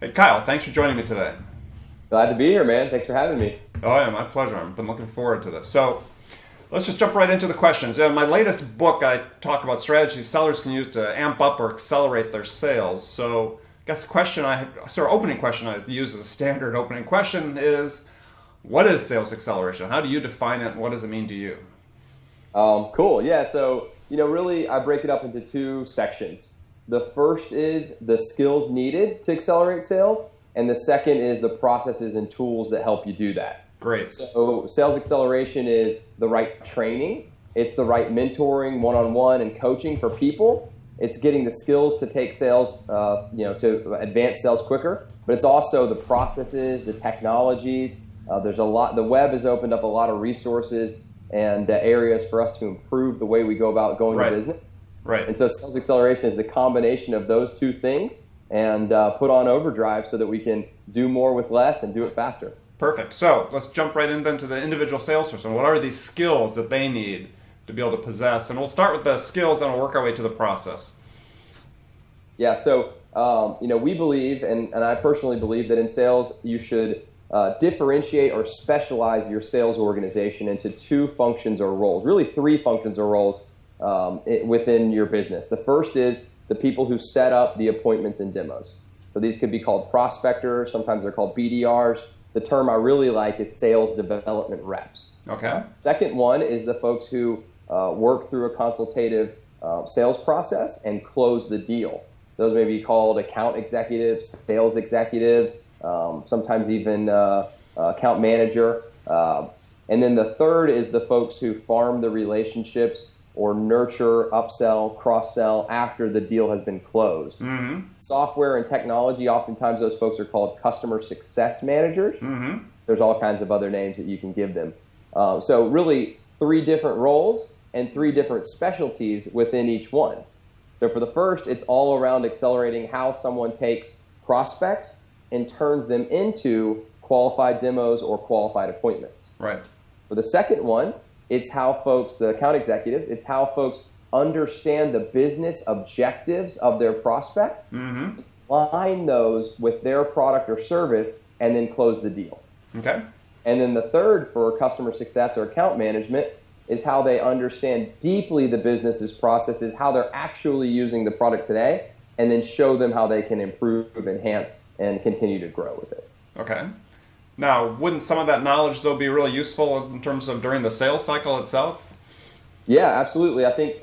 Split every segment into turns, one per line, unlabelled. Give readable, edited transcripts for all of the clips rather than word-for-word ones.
Hey Kyle, thanks for joining me today.
Glad to be here, man. Thanks for having me.
Oh yeah, my pleasure. I've been looking forward to this. So let's just jump right into the questions. In my latest book, I talk about strategies sellers can use to amp up or accelerate their sales. So I guess the question opening question I use as a standard opening question is, what is sales acceleration? How do you define it, and what does it mean to you?
Cool. Yeah. So, really, I break it up into two sections. The first is the skills needed to accelerate sales, and the second is the processes and tools that help you do that.
Great.
So, sales acceleration is the right training, it's the right mentoring, one-on-one, and coaching for people. It's getting the skills to take sales, to advance sales quicker, but it's also the processes, the technologies. There's a lot. The web has opened up a lot of resources and areas for us to improve the way we go about going to business.
Right.
And so sales acceleration is the combination of those two things and put on overdrive so that we can do more with less and do it faster.
Perfect. So let's jump right in then to the individual salesperson. What are these skills that they need to be able to possess? And we'll start with the skills, then we'll work our way to the process.
Yeah. So, we believe, and I personally believe that in sales, you should differentiate or specialize your sales organization into two functions or roles, really three functions or roles within your business. The first is the people who set up the appointments and demos. So these could be called prospectors. Sometimes they're called BDRs. The term I really like is sales development reps.
Okay.
Second one is the folks who work through a consultative sales process and close the deal. Those may be called account executives, sales executives, sometimes even account manager. And then the third is the folks who farm the relationships or nurture, upsell, cross-sell after the deal has been closed.
Mm-hmm.
Software and technology, oftentimes those folks are called customer success managers.
Mm-hmm.
There's all kinds of other names that you can give them. So really three different roles and three different specialties within each one. So for the first, it's all around accelerating how someone takes prospects and turns them into qualified demos or qualified appointments.
Right.
For the second one, it's how folks, the account executives, it's how folks understand the business objectives of their prospect,
Mm-hmm.
align those with their product or service, and then close the deal.
Okay.
And then the third for customer success or account management is how they understand deeply the business's processes, how they're actually using the product today, and then show them how they can improve, enhance, and continue to grow with it.
Okay. Now, wouldn't some of that knowledge, though, be really useful in terms of during the sales cycle itself?
Yeah, absolutely. I think,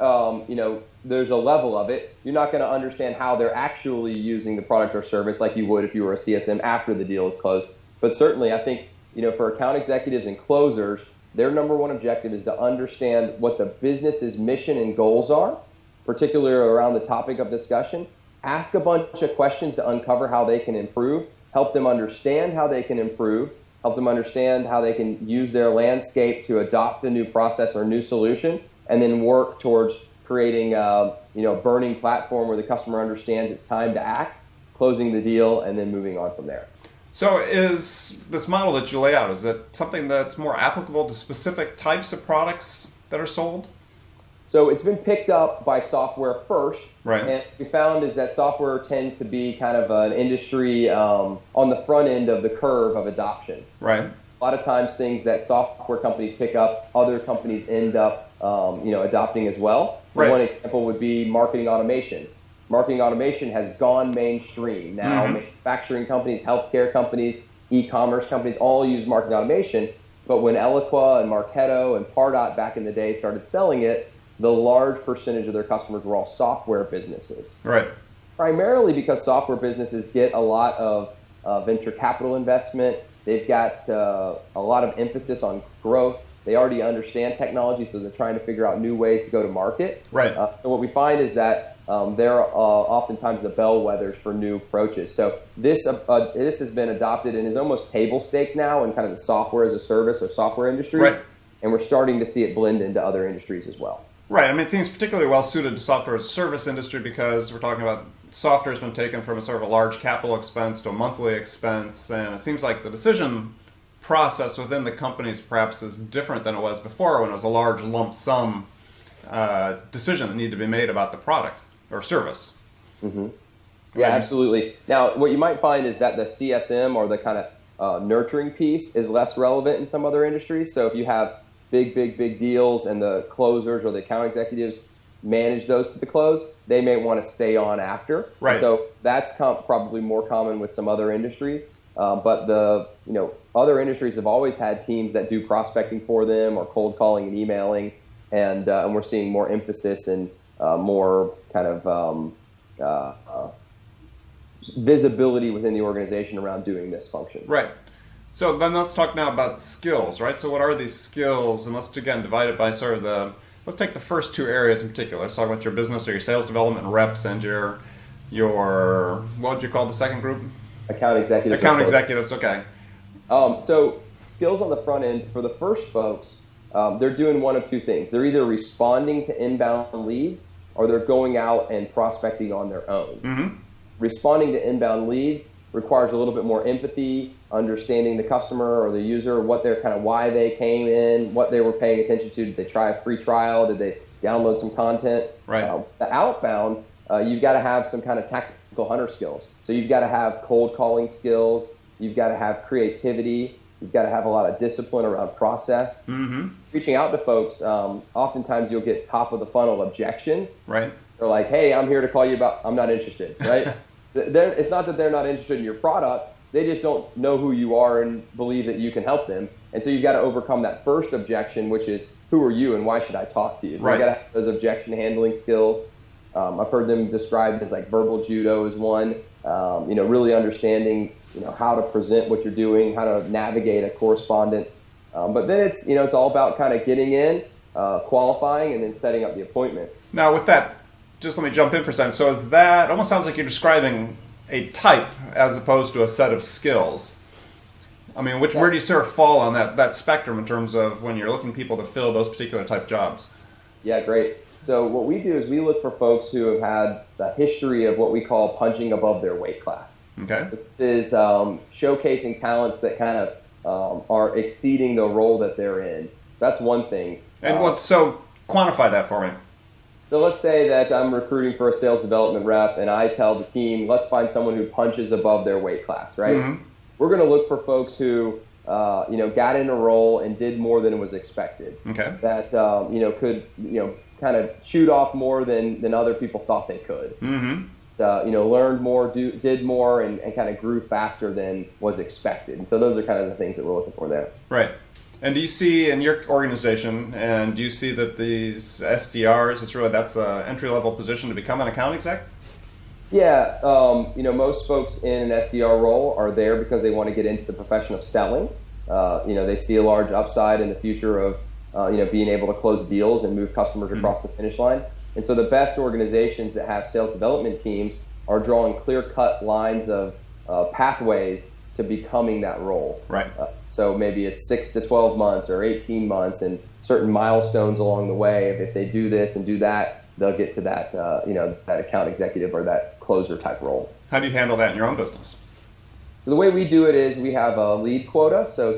there's a level of it. You're not going to understand how they're actually using the product or service like you would if you were a CSM after the deal is closed. But certainly, I think, for account executives and closers, their number one objective is to understand what the business's mission and goals are, particularly around the topic of discussion. Ask a bunch of questions to uncover how they can improve, help them understand how they can improve, help them understand how they can use their landscape to adopt a new process or new solution, and then work towards creating a burning platform where the customer understands it's time to act, closing the deal, and then moving on from there.
So is this model that you lay out, is it something that's more applicable to specific types of products that are sold?
So it's been picked up by software first.
Right.
And what we found is that software tends to be kind of an industry on the front end of the curve of adoption.
Right.
A lot of times things that software companies pick up, other companies end up adopting as well. So
Right.
one example would be marketing automation. Marketing automation has gone mainstream. Now manufacturing companies, healthcare companies, e-commerce companies all use marketing automation. But when Eloqua and Marketo and Pardot back in the day started selling it, the large percentage of their customers were all software businesses.
Right.
Primarily because software businesses get a lot of venture capital investment. They've got a lot of emphasis on growth. They already understand technology, so they're trying to figure out new ways to go to market.
Right.
So what we find is that they're oftentimes the bellwethers for new approaches. So this has been adopted and is almost table stakes now in kind of the software as a service or software industries.
Right.
And we're starting to see it blend into other industries as well.
Right. I mean, it seems particularly well suited to software as a service industry because we're talking about software has been taken from a sort of a large capital expense to a monthly expense, and it seems like the decision process within the companies perhaps is different than it was before when it was a large lump sum decision that needed to be made about the product or service.
Mm-hmm. Yeah, absolutely. Now, what you might find is that the CSM, or the kind of nurturing piece, is less relevant in some other industries. So if you have big deals and the closers or the account executives manage those to the close, they may want to stay on after.
Right.
And so that's probably more common with some other industries. But the other industries have always had teams that do prospecting for them, or cold calling and emailing, and we're seeing more emphasis and more kind of visibility within the organization around doing this function.
Right. So then let's talk now about skills, right? So what are these skills? And let's, again, divide it by sort of let's take the first two areas in particular. Let's talk about your business or your sales development reps and your what would you call the second group?
Account executives.
Account executives, okay.
So skills on the front end, for the first folks, they're doing one of two things. They're either responding to inbound leads, or they're going out and prospecting on their own.
Mm-hmm.
Responding to inbound leads requires a little bit more empathy, understanding the customer or the user, why they came in, what they were paying attention to. Did they try a free trial? Did they download some content?
Right.
The outbound, you've got to have some kind of tactical hunter skills. So you've got to have cold calling skills. You've got to have creativity. You've got to have a lot of discipline around process.
Mm-hmm.
Reaching out to folks, oftentimes you'll get top of the funnel objections.
Right.
They're like, hey, I'm here to call you about, I'm not interested, right? It's not that they're not interested in your product. They just don't know who you are and believe that you can help them. And so you've got to overcome that first objection, which is, who are you and why should I talk to you? So
right.
you got to have those objection handling skills. I've heard them described as like verbal judo is one. Really understanding, how to present what you're doing, how to navigate a correspondence. But then it's all about kind of getting in, qualifying, and then setting up the appointment.
Now with that, just let me jump in for a second. So is that, almost sounds like you're describing a type as opposed to a set of skills. I mean, where do you sort of fall on that spectrum in terms of when you're looking people to fill those particular type jobs?
Yeah, great. So what we do is we look for folks who have had the history of what we call punching above their weight class.
Okay.
So this is showcasing talents that kind of are exceeding the role that they're in. So that's one thing.
And so quantify that for me.
So let's say that I'm recruiting for a sales development rep, and I tell the team, let's find someone who punches above their weight class, right? Mm-hmm. We're going to look for folks who, got in a role and did more than was expected.
Okay.
That, could, kind of shoot off more than other people thought they could.
Mm-hmm.
Learned more, did more, and kind of grew faster than was expected. And so those are kind of the things that we're looking for there.
Right. And do you see in your organization, and do you see that these SDRs, that's an entry-level position to become an account exec?
Yeah. Most folks in an SDR role are there because they want to get into the profession of selling. They see a large upside in the future of, being able to close deals and move customers across the finish line. And so the best organizations that have sales development teams are drawing clear-cut lines of pathways to becoming that role.
Right.
So maybe it's 6 to 12 months or 18 months, and certain milestones along the way. If they do this and do that, they'll get to that, that account executive or that closer type role.
How do you handle that in your own business?
So the way we do it is we have a lead quota. So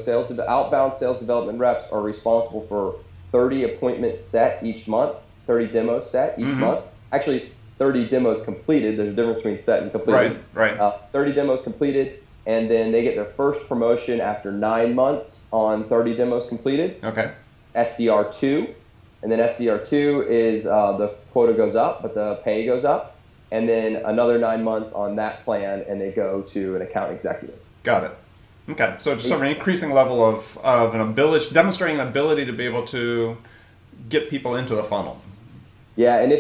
outbound sales development reps are responsible for 30 appointments set each month, 30 demos set each month. Actually, 30 demos completed. There's a difference between set and completed.
Right.
30 demos completed, and then they get their first promotion after 9 months on 30 demos completed.
Okay.
SDR2, and then SDR2 is the quota goes up, but the pay goes up. And then another 9 months on that plan, and they go to an account executive.
Got it. Okay, so just sort of an increasing level of an ability, demonstrating an ability to be able to get people into the funnel.
Yeah, and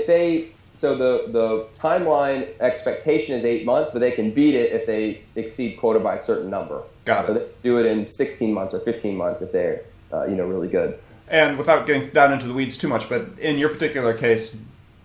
so the timeline expectation is 8 months, but they can beat it if they exceed quota by a certain number.
Got it.
So they do it in 16 months or 15 months if they're really good.
And without getting down into the weeds too much, but in your particular case,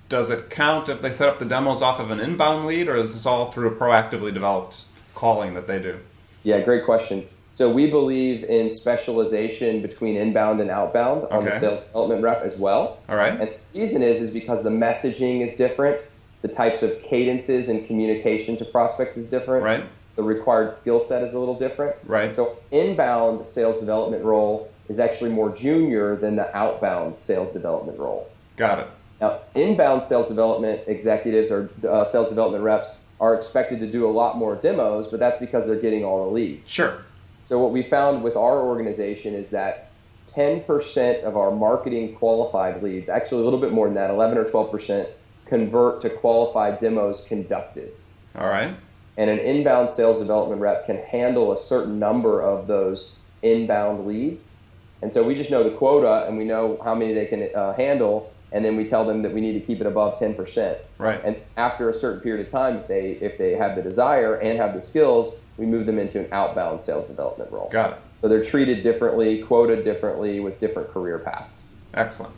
does it count if they set up the demos off of an inbound lead, or is this all through a proactively developed calling that they do?
Yeah, great question. So we believe in specialization between inbound and outbound on the sales development rep as well.
All right.
And the reason is because the messaging is different, the types of cadences and communication to prospects is different.
Right.
The required skill set is a little different.
Right.
So inbound sales development role is actually more junior than the outbound sales development role.
Got it.
Now, inbound sales development executives or sales development reps are expected to do a lot more demos, but that's because they're getting all the leads.
Sure.
So what we found with our organization is that 10% of our marketing qualified leads, actually a little bit more than that, 11 or 12%, convert to qualified demos conducted.
All right.
And an inbound sales development rep can handle a certain number of those inbound leads. And so we just know the quota and we know how many they can handle, and then we tell them that we need to keep it above 10%.
Right.
And after a certain period of time, if they have the desire and have the skills, we move them into an outbound sales development role.
Got it.
So they're treated differently, quoted differently, with different career paths.
Excellent.